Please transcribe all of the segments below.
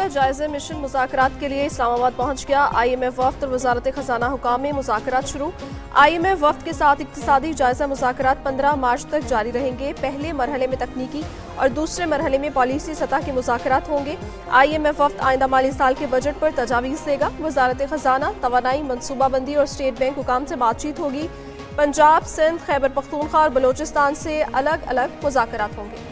जायजे mission मुज़ाकरात के लिए इस्लामाबाद पहुंच गया। IMF वफ्द और वजारत खजाना हुकाम में मुज़ाकरात शुरू। IMF वफ्द के साथ इक्तिसादी जायजा मुज़ाकरात 15 मार्च तक जारी रहेंगे। पहले मरहले में तकनीकी और दूसरे मरहले में पॉलिसी सतह के मुज़ाकरात होंगे। IMF वफ्द आइंदा माली साल के बजट पर तजावीज़ देगा। वजारत खजाना, तवानाई, मनसूबाबंदी और स्टेट बैंक हुकाम से बातचीत होगी। पंजाब, सिंध, खैबर पख्तूनख्वा और बलोचिस्तान से अलग अलग मुज़ाकरात होंगे।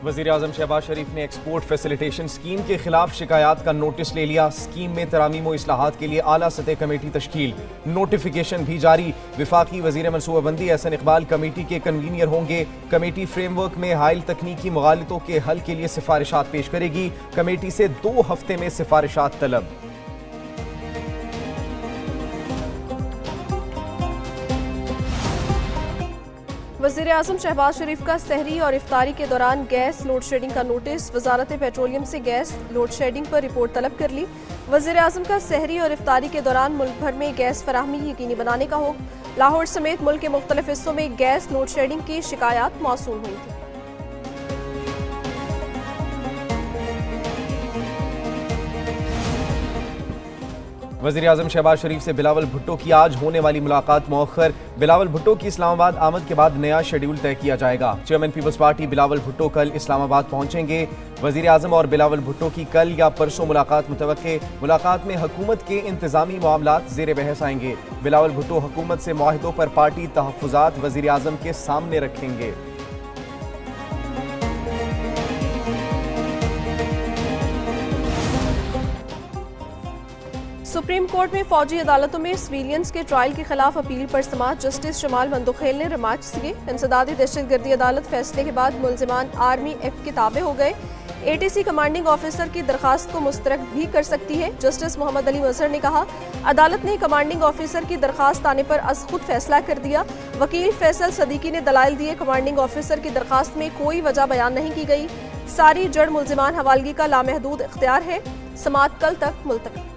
वज़ीर आज़म शहबाज शरीफ ने एक्सपोर्ट फैसिलिटेशन स्कीम के खिलाफ शिकायत का नोटिस ले लिया। स्कीम में तरामीम व इस्लाहात के लिए आला सतह कमेटी तश्कील, नोटिफिकेशन भी जारी। विफाकी वज़ीर मनसूबाबंदी एहसन इकबाल कमेटी के कन्वीनियर होंगे। कमेटी फ्रेमवर्क में हायल तकनीकी मुगालतों के हल के लिए सिफारिशात पेश करेगी। कमेटी से 2 हफ्ते में सिफारिशात तलब। वज़ीर आज़म शहबाज शरीफ का सहरी और इफ्तारी के दौरान गैस लोड शेडिंग का नोटिस। वजारत पेट्रोलियम से गैस लोड शेडिंग पर रिपोर्ट तलब कर ली। वज़ीर आज़म का सहरी और इफ्तारी के दौरान मुल्क भर में गैस फराहमी यकीनी बनाने का हुक्म। लाहौर समेत मुल्क के मुख्तलिफ हिस्सों में गैस लोड शेडिंग की शिकायत मौसूल हुई थी। वज़ीर आज़म शहबाज शरीफ से बिलावल भुट्टो की आज होने वाली मुलाकात मौखर। बिलावल भुट्टो की इस्लामाबाद आमद के बाद नया शेड्यूल तय किया जाएगा। Chairman peoples party Bilawal Bhutto कल इस्लामाबाद पहुंचेंगे। वज़ीर आज़म और बिलावल भुट्टो की कल या परसों मुलाकात मुतवक्के। मुलाकात में हुकूमत के इंतजामी मामलात ज़ेर बहस आएंगे। बिलावल भुट्टो हुकूमत से मुआहिदों पर पार्टी तहफ़्फ़ुज़ात वज़ीर आज़म के सामने रखेंगे। सुप्रीम कोर्ट में फौजी अदालतों में सिविलियंस के ट्रायल के खिलाफ अपील पर समाअत। जस्टिस जमाल मंदोखेल ने रिमार्क्स किए। इंसदादी दहशतगर्दी अदालत फैसले के बाद मुलजिमान आर्मी एक्ट के ताबे हो गए। ATC कमांडिंग ऑफिसर की दरखास्त को मुस्तरद भी कर सकती है। जस्टिस मोहम्मद अली मजहर ने कहा, अदालत ने कमांडिंग ऑफिसर की दरखास्त आने पर अज खुद फैसला कर दिया। वकील फैसल सदीकी ने दलाइल दिए। कमांडिंग ऑफिसर की दरखास्त में कोई वजह बयान नहीं की गई। सारी जड़ मुलजिमान हवालगी का लामहदूद इख्तियार है। समाअत कल तक मुलतवी।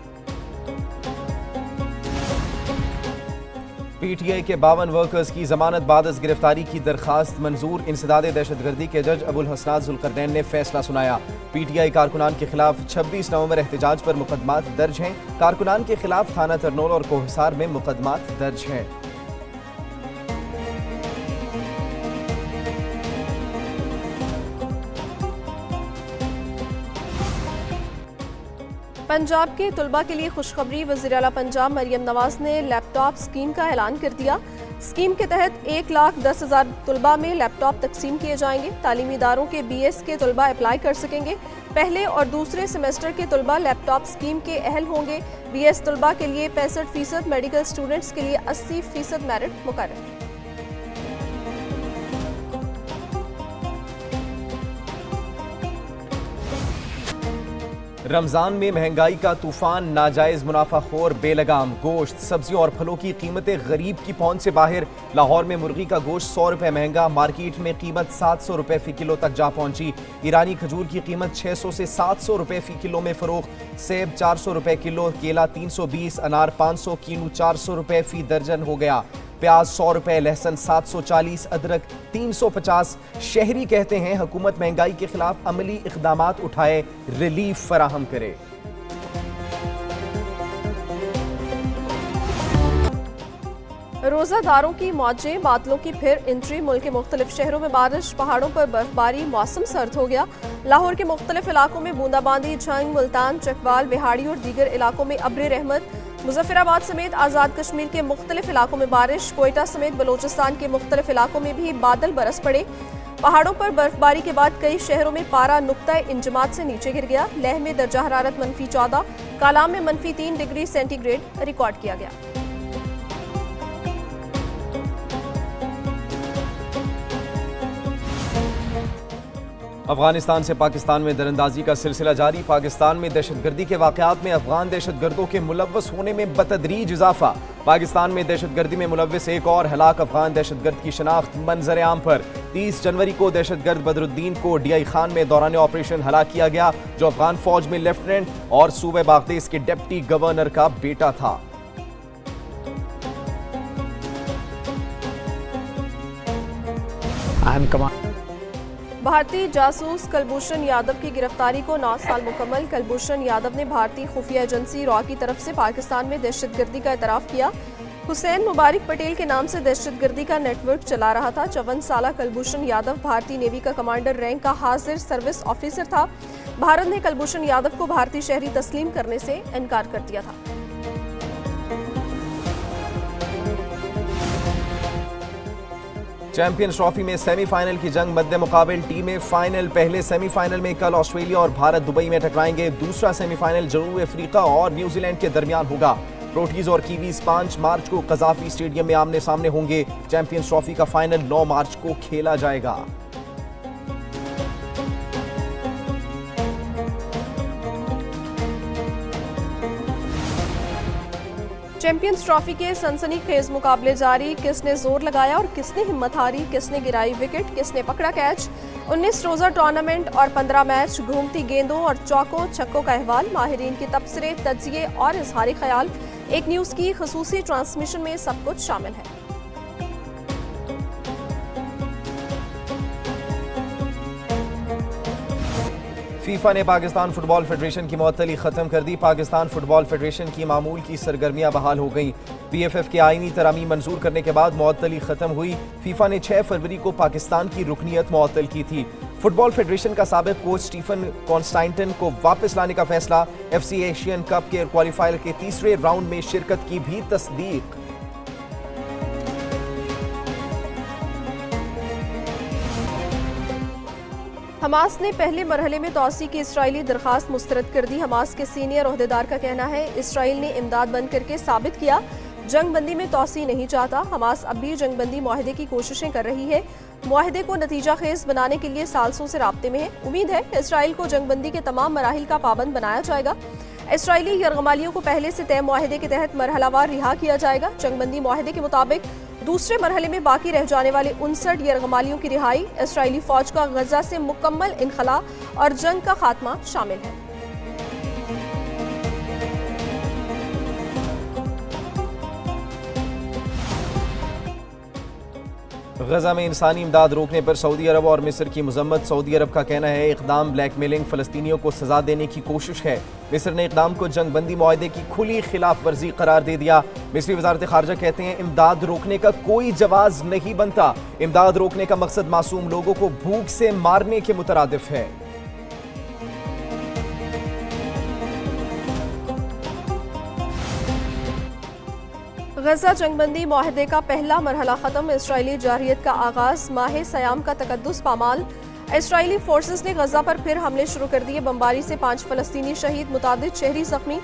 PTI के 52 वर्कर्स की जमानत बादस गिरफ्तारी की दरखास्त मंजूर। इंसदादे दहशतगर्दी के जज अबुल हसनात जुल्करनैन ने फैसला सुनाया। PTI कारकुनान के खिलाफ 26 नवंबर एहतजाज पर मुकदमात दर्ज हैं। कारकुनान के खिलाफ थाना तरनोल और कोहिसार में मुकदमात दर्ज हैं। पंजाब के तुलबा के लिए खुशखबरी। वज़ीर आला पंजाब मरियम नवाज ने लैपटॉप स्कीम का ऐलान कर दिया। स्कीम के तहत 1,10,000 तुलबा में लैपटॉप तकसीम किए जाएंगे। तालीमी इदारों के BS के तुलबा अप्लाई कर सकेंगे। पहले और दूसरे सेमेस्टर के तुलबा लैपटॉप स्कीम के अहल होंगे। BS तुलबा के लिए 65%, मेडिकल स्टूडेंट्स के लिए 80% मेरिट मुकर्रर। रमजान में महंगाई का तूफान, नाजायज मुनाफाखोर बेलगाम। गोश्त, सब्जियों और फलों की कीमतें गरीब की पहुंच से बाहर। लाहौर में मुर्गी का गोश्त 100 रुपए महंगा। मार्केट में कीमत 700 रुपए फी किलो तक जा पहुंची। ईरानी खजूर की कीमत 600 से 700 रुपए फी किलो में फरोख्त। सेब 400 रुपए किलो, केला 320, अनार 500, कीनू 400 रुपए फी दर्जन हो गया। प्याज 100 रुपए, लहसुन 740, अदरक 350। शहरी कहते हैं हुकूमत महंगाई के खिलाफ अमली इक़दामात उठाए, रिलीफ फराहम करे। रोजादारों की मौजें, बादलों की फिर एंट्री। मुल्क के मुख्तलिफ शहरों में बारिश, पहाड़ों पर बर्फबारी, मौसम सर्द हो गया। लाहौर के मुख्तलिफ इलाकों में बूंदाबांदी, झंग, मुल्तान, चकवाल, बिहाड़ी और दीगर इलाकों में अब्र रहमत। मुजफ्फराबाद समेत आज़ाद कश्मीर के मुख्तलिफ इलाकों में बारिश। कोयटा समेत बलोचिस्तान के मुख्तलिफ इलाकों में भी बादल बरस पड़े। पहाड़ों पर बर्फबारी के बाद कई शहरों में पारा नुक्ता इंजमात से नीचे गिर गया। लेह में दर्जा हरारत -14, कालाम में -3 डिग्री सेंटीग्रेड रिकॉर्ड किया गया। अफगानिस्तान से पाकिस्तान में दरअंदाजी का सिलसिला जारी। पाकिस्तान में दहशतगर्दी के वाक़यात में अफगान दहशतगर्दों के मुलव्वस होने में बतदरीज इजाफा। पाकिस्तान में दहशतगर्दी में मुलव्वस एक और हलाक अफगान दहशतगर्द की शनाख्त मंजर आम पर। 30 जनवरी को दहशतगर्द बदरुद्दीन को DI खान में दौरान ऑपरेशन हलाक किया गया, जो अफगान फौज में लेफ्टिनेंट और सूबे बागदेस के डिप्टी गवर्नर का बेटा था। अहम कमान। भारतीय जासूस कुलभूषण यादव की गिरफ्तारी को 9 साल मुकम्मल। कुलभूषण यादव ने भारतीय खुफिया एजेंसी रॉ की तरफ से पाकिस्तान में दहशतगर्दी का एतराफ़ किया। हुसैन मुबारक पटेल के नाम से दहशतगर्दी का नेटवर्क चला रहा था। 54 साला कुलभूषण यादव भारतीय नेवी का कमांडर रैंक का हाजिर सर्विस ऑफिसर था। भारत ने कुलभूषण यादव को भारतीय शहरी तस्लीम करने से इनकार कर दिया था। चैंपियंस ट्रॉफी में सेमीफाइनल की जंग मध्य मुकाबिल टीमें फाइनल। पहले सेमीफाइनल में कल ऑस्ट्रेलिया और भारत दुबई में टकराएंगे। दूसरा सेमीफाइनल जनूबी अफ्रीका और न्यूजीलैंड के दरमियान होगा। प्रोटीज और कीवीज 5 मार्च को कजाफी स्टेडियम में आमने सामने होंगे। चैंपियंस ट्रॉफी का फाइनल 9 मार्च को खेला जाएगा। चैंपियंस ट्रॉफी के सनसनीखेज मुकाबले जारी। किसने जोर लगाया और किसने हिम्मत हारी, किसने गिराई विकेट, किसने पकड़ा कैच। 19 रोजा टूर्नामेंट और 15 मैच, घूमती गेंदों और चौकों छक्कों का अहवाल, माहिरीन के तबसरे, तज्जिए और इजहारी ख्याल। एक न्यूज की खसूसी ट्रांसमिशन में सब कुछ शामिल है। फीफा ने पाकिस्तान फुटबॉल फेडरेशन की मुअत्तली खत्म कर दी। पाकिस्तान फुटबॉल फेडरेशन की मामूल की सरगर्मियां बहाल हो गईं। PFF के आईनी तरामीम मंजूर करने के बाद मुअत्तली खत्म हुई। फीफा ने 6 फरवरी को पाकिस्तान की रुकनियत मुअत्तल की थी। फुटबॉल फेडरेशन का साबिक कोच स्टीफन कॉन्स्टेंटाइन को वापस लाने का फैसला। FC एशियन कप के क्वालिफायर के तीसरे राउंड में शिरकत की भी तस्दीक। हमास ने पहले मरहले में तौसी की इसराइली दरखास्त मुस्तरद कर दी। हमास के सीनियर ओहदेदार का कहना है इसराइल ने इमदाद बंद करके साबित किया जंग बंदी में तौसी नहीं चाहता। हमास अब भी जंग बंदी मुआहदे की कोशिशें कर रही है। मुआहदे को नतीजा खेज बनाने के लिए सालसों से राब्ते में है। उम्मीद है इसराइल को जंग बंदी के तमाम मराहिल का पाबंद बनाया जाएगा। इसराइली यरगमालियों को पहले से तय मुआहदे के तहत मरहलावार रिहा किया जाएगा। जंग बंदी मुआहदे के मुताबिक दूसरे मरहले में बाकी रह जाने वाले 59 यरगमालियों की रिहाई, इसराइली फौज का गजा से मुकम्मल इनखला और जंग का खात्मा शामिल है। गजा में इंसानी इमदाद रोकने पर सऊदी अरब और मिस्र की मजम्मत। सऊदी अरब का कहना है इक़दाम ब्लैकमेलिंग फ़लस्तीनियों को सजा देने की कोशिश है। मिस्र ने इक़दाम को जंग बंदी मुआहदे की खुली खिलाफ वर्जी करार दे दिया। मिस्री वजारत खारजा कहते हैं इमदाद रोकने का कोई जवाज नहीं बनता। इमदाद रोकने का मकसद मासूम लोगों को भूख से मारने के मुतरादिफ है। गजा जंगबंदी मुआहदे का पहला मरहला खत्म। इसराइली जारहियत का आगाज, माह सयाम का तकद्दुस पामाल। इसराइली फोर्सेस ने गजा पर फिर हमले शुरू कर दिए। बमबारी से 5 फलस्तीनी शहीद, मुतादिद शहरी जख्मी।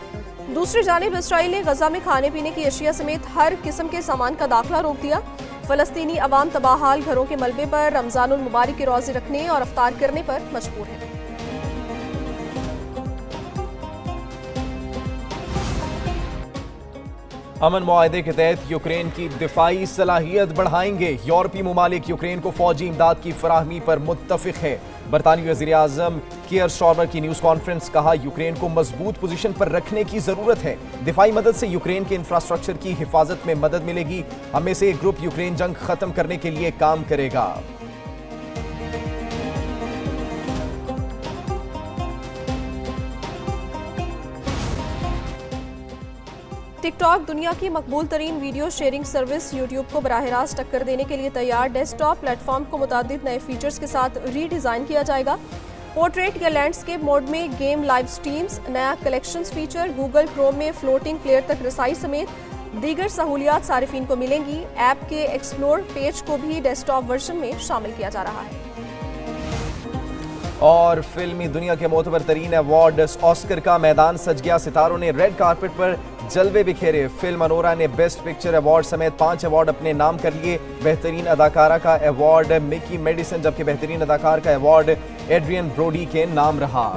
दूसरी जानिब इसराइल ने गजा में खाने पीने की अशिया समेत हर किस्म के सामान का दाखिला रोक दिया। फलस्तीनी अवाम तबाहाल घरों के मलबे पर रमजानुल मुबारक के रोजे रखने और अफ्तार करने पर मजबूर है। अमन मुआहदे के तहत यूक्रेन की दिफाई सलाहियत बढ़ाएंगे। यूरोपीय ममालिक यूक्रेन को फौजी इमदाद की फराहमी पर मुत्तफिक है। बरतानवी वज़ीर आज़म कीयर स्टारमर की न्यूज़ कॉन्फ्रेंस, कहा यूक्रेन को मजबूत पोजीशन पर रखने की ज़रूरत है। दिफाई मदद से यूक्रेन के इंफ्रास्ट्रक्चर की हिफाजत में मदद मिलेगी। हम में से एक ग्रुप यूक्रेन जंग खत्म करने के लिए काम करेगा। टिकटॉक दुनिया की मकबूल तरीन वीडियो शेयरिंग सर्विस यूट्यूब को बराह रास्त टक्कर देने के लिए तैयार। डेस्कटॉप प्लेटफॉर्म को मुतादिद नए फीचर्स के साथ रीडिज़ाइन किया जाएगा। पोर्ट्रेट या लैंडस्केप मोड में गेम लाइव स्ट्रीम्स, नया कलेक्शंस फीचर, गूगल क्रोम में फ्लोटिंग प्लेयर तक रसाई समेत दीगर सहूलियात सारिफीन को मिलेंगी। ऐप के एक्सप्लोर पेज को भी डेस्कटॉप वर्जन में शामिल किया जा रहा है। और फिल्मी दुनिया के मोतबर तरीन अवार्ड ऑस्कर का मैदान सज गया। सितारों ने रेड कारपेट पर जलवे बिखेरे। फिल्म अनोरा ने बेस्ट पिक्चर अवार्ड समेत 5 अवार्ड अपने नाम कर लिए। बेहतरीन अदाकारा का अवार्ड मिकी मेडिसन, जबकि बेहतरीन अदाकार का अवार्ड एड्रियन ब्रोडी के नाम रहा।